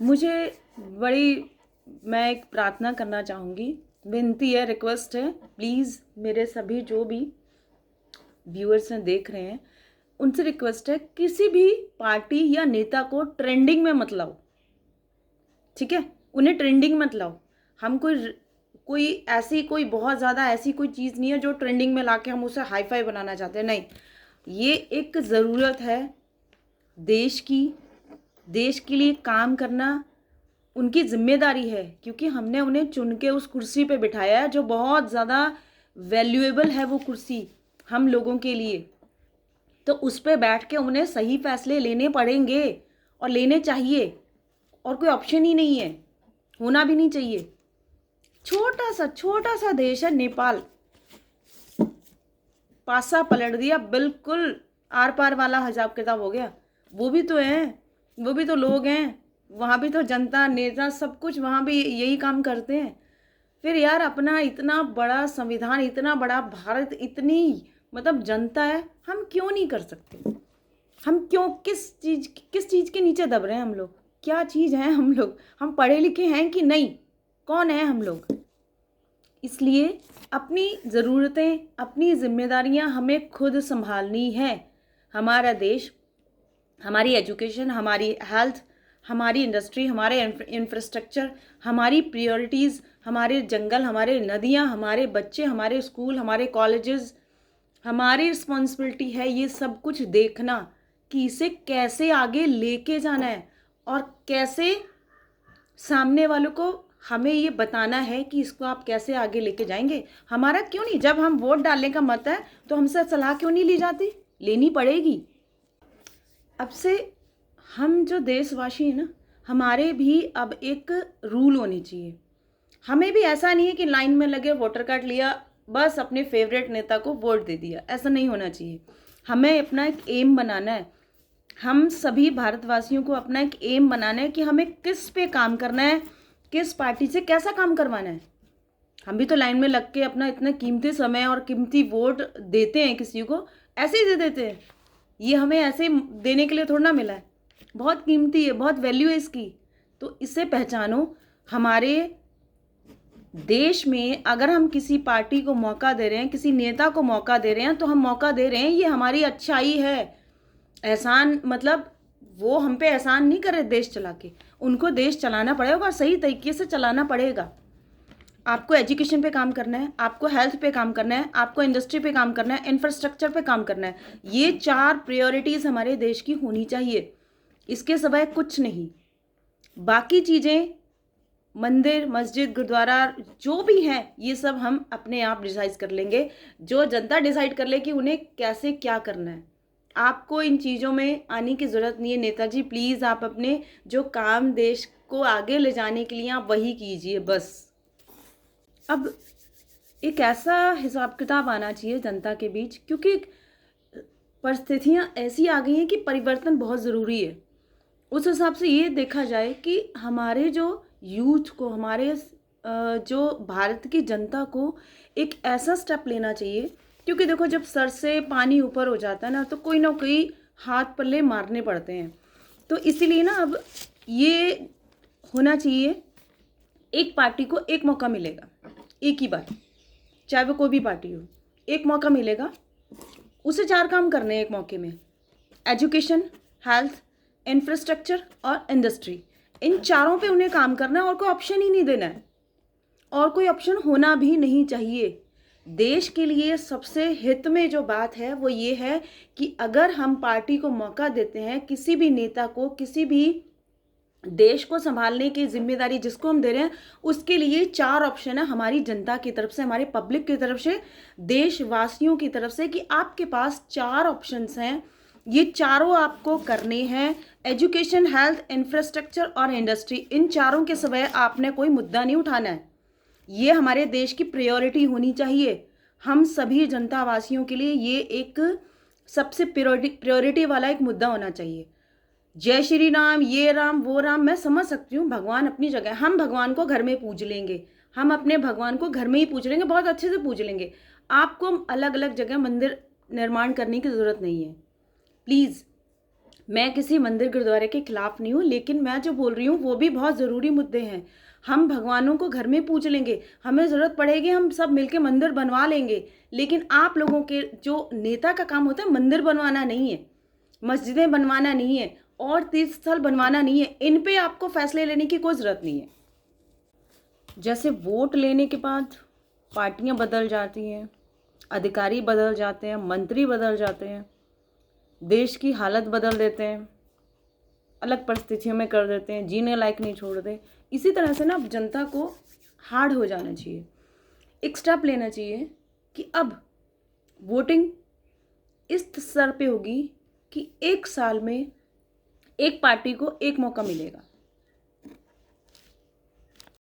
मुझे बड़ी मैं एक प्रार्थना करना चाहूँगी, विनती है, रिक्वेस्ट है, प्लीज़ मेरे सभी जो भी व्यूअर्स हैं, देख रहे हैं, उनसे रिक्वेस्ट है, किसी भी पार्टी या नेता को ट्रेंडिंग में मत लाओ, ठीक है? उन्हें ट्रेंडिंग मत लाओ। हम कोई ऐसी कोई बहुत ज़्यादा ऐसी कोई चीज़ नहीं है जो ट्रेंडिंग में लाके हम उसे हाई-फाई बनाना चाहते हैं, नहीं। ये एक ज़रूरत है देश की, देश के लिए काम करना उनकी ज़िम्मेदारी है, क्योंकि हमने उन्हें चुन के उस कुर्सी पे बिठाया है जो बहुत ज़्यादा वैल्यूएबल है वो कुर्सी हम लोगों के लिए। तो उस पे बैठ के उन्हें सही फैसले लेने पड़ेंगे और लेने चाहिए, और कोई ऑप्शन ही नहीं है, होना भी नहीं चाहिए। छोटा सा देश है नेपाल, पासा पलट दिया, बिल्कुल आर पार वाला हिसाब किताब हो गया। वो भी तो हैं, वो भी तो लोग हैं, वहाँ भी तो जनता नेता सब कुछ वहाँ भी यही काम करते हैं। फिर यार अपना इतना बड़ा संविधान, इतना बड़ा भारत, इतनी मतलब जनता है, हम क्यों नहीं कर सकते? हम क्यों किस चीज़ के नीचे दब रहे हैं हम लोग? क्या चीज़ है हम लोग? हम पढ़े लिखे हैं कि नहीं? कौन है हम लोग? इसलिए अपनी ज़रूरतें, अपनी जिम्मेदारियां हमें खुद संभालनी है। हमारा देश, हमारी एजुकेशन, हमारी हेल्थ, हमारी इंडस्ट्री, हमारे इंफ्रास्ट्रक्चर, हमारी प्रायोरिटीज़, हमारे जंगल, हमारे नदियाँ, हमारे बच्चे, हमारे स्कूल, हमारे कॉलेजेस, हमारी रिस्पॉन्सिबिलिटी है ये सब कुछ देखना कि इसे कैसे आगे लेके जाना है, और कैसे सामने वालों को हमें ये बताना है कि इसको आप कैसे आगे लेके जाएंगे। हमारा क्यों नहीं, जब हम वोट डालने का मत है तो हमसे सलाह क्यों नहीं ली जाती? लेनी पड़ेगी। अब से हम जो देशवासी हैं ना, हमारे भी अब एक रूल होने चाहिए। हमें भी ऐसा नहीं है कि लाइन में लगे वोटर कार्ड लिया, बस अपने फेवरेट नेता को वोट दे दिया, ऐसा नहीं होना चाहिए। हमें अपना एक एम बनाना है, हम सभी भारतवासियों को अपना एक एम बनाना है कि हमें किस पे काम करना है, किस पार्टी से कैसा काम करवाना है। हम भी तो लाइन में लग के अपना इतना कीमती समय और कीमती वोट देते हैं, किसी को ऐसे ही दे देते हैं। ये हमें ऐसे देने के लिए थोड़ा ना मिला है, बहुत कीमती है, बहुत वैल्यू है इसकी। तो इसे पहचानो। हमारे देश में अगर हम किसी पार्टी को मौका दे रहे हैं, किसी नेता को मौका दे रहे हैं, तो हम मौका दे रहे हैं, ये हमारी अच्छाई है। एहसान मतलब वो हम पे एहसान नहीं कर रहे देश चला के, उनको देश चलाना पड़ेगा और सही तरीके से चलाना पड़ेगा। आपको एजुकेशन पे काम करना है, आपको हेल्थ पे काम करना है, आपको इंडस्ट्री पे काम करना है, इंफ्रास्ट्रक्चर पे काम करना है। ये 4 प्रायोरिटीज़ हमारे देश की होनी चाहिए, इसके सिवाय कुछ नहीं। बाकी चीज़ें, मंदिर, मस्जिद, गुरुद्वारा जो भी हैं, ये सब हम अपने आप डिसाइड कर लेंगे। जो जनता डिसाइड कर ले कि उन्हें कैसे क्या करना है। आपको इन चीज़ों में आने की ज़रूरत नहीं है। नेताजी प्लीज़ आप अपने जो काम देश को आगे ले जाने के लिए आप वही कीजिए बस। अब एक ऐसा हिसाब किताब आना चाहिए जनता के बीच, क्योंकि परिस्थितियाँ ऐसी आ गई हैं कि परिवर्तन बहुत ज़रूरी है। उस हिसाब से ये देखा जाए कि हमारे जो यूथ को, हमारे जो भारत की जनता को एक ऐसा स्टेप लेना चाहिए, क्योंकि देखो जब सर से पानी ऊपर हो जाता है ना कोई हाथ पल्ले मारने पड़ते हैं। तो इसीलिए ना अब ये होना चाहिए, एक पार्टी को एक मौका मिलेगा, एक ही बार, चाहे वो कोई भी पार्टी हो, एक मौका मिलेगा, उसे 4 काम करने हैं एक मौके में। एजुकेशन, हेल्थ, इंफ्रास्ट्रक्चर और इंडस्ट्री, इन चारों पे उन्हें काम करना है और कोई ऑप्शन ही नहीं देना है, और कोई ऑप्शन होना भी नहीं चाहिए। देश के लिए सबसे हित में जो बात है वो ये है कि अगर हम पार्टी को मौका देते हैं, किसी भी नेता को, किसी भी देश को संभालने की जिम्मेदारी जिसको हम दे रहे हैं, उसके लिए 4 ऑप्शन है हमारी जनता की तरफ से, हमारे पब्लिक की तरफ से, देशवासियों की तरफ से, कि आपके पास 4 ऑप्शंस हैं, ये चारों आपको करने हैं। एजुकेशन, हेल्थ, इंफ्रास्ट्रक्चर और इंडस्ट्री, इन चारों के सिवाय आपने कोई मुद्दा नहीं उठाना है। ये हमारे देश की प्रायोरिटी होनी चाहिए। हम सभी जनता वासियों के लिए ये एक सबसे प्रायोरिटी वाला एक मुद्दा होना चाहिए। जय श्री राम, ये राम, वो राम, मैं समझ सकती हूँ, भगवान अपनी जगह, हम भगवान को घर में पूज लेंगे, हम अपने भगवान को घर में ही पूज लेंगे, बहुत अच्छे से पूज लेंगे। आपको अलग अलग जगह मंदिर निर्माण करने की ज़रूरत नहीं है। प्लीज़ मैं किसी मंदिर गुरुद्वारे के खिलाफ नहीं हूँ, लेकिन मैं जो बोल रही हूँ वो भी बहुत ज़रूरी मुद्दे हैं। हम भगवानों को घर में पूज लेंगे, हमें ज़रूरत पड़ेगी हम सब मिलके मंदिर बनवा लेंगे, लेकिन आप लोगों के जो नेता का काम होता है मंदिर बनवाना नहीं है, मस्जिदें बनवाना नहीं है और तीर्थ स्थल बनवाना नहीं है। इन पे आपको फैसले लेने की कोई ज़रूरत नहीं है। जैसे वोट लेने के बाद पार्टियां बदल जाती हैं, अधिकारी बदल जाते हैं, मंत्री बदल जाते हैं, देश की हालत बदल देते हैं, अलग परिस्थितियों में कर देते हैं, जीने लायक नहीं छोड़ते, इसी तरह से ना जनता को हार्ड हो जाना चाहिए। एक स्टेप लेना चाहिए कि अब वोटिंग इस स्तर पे होगी कि एक साल में एक पार्टी को एक मौका मिलेगा।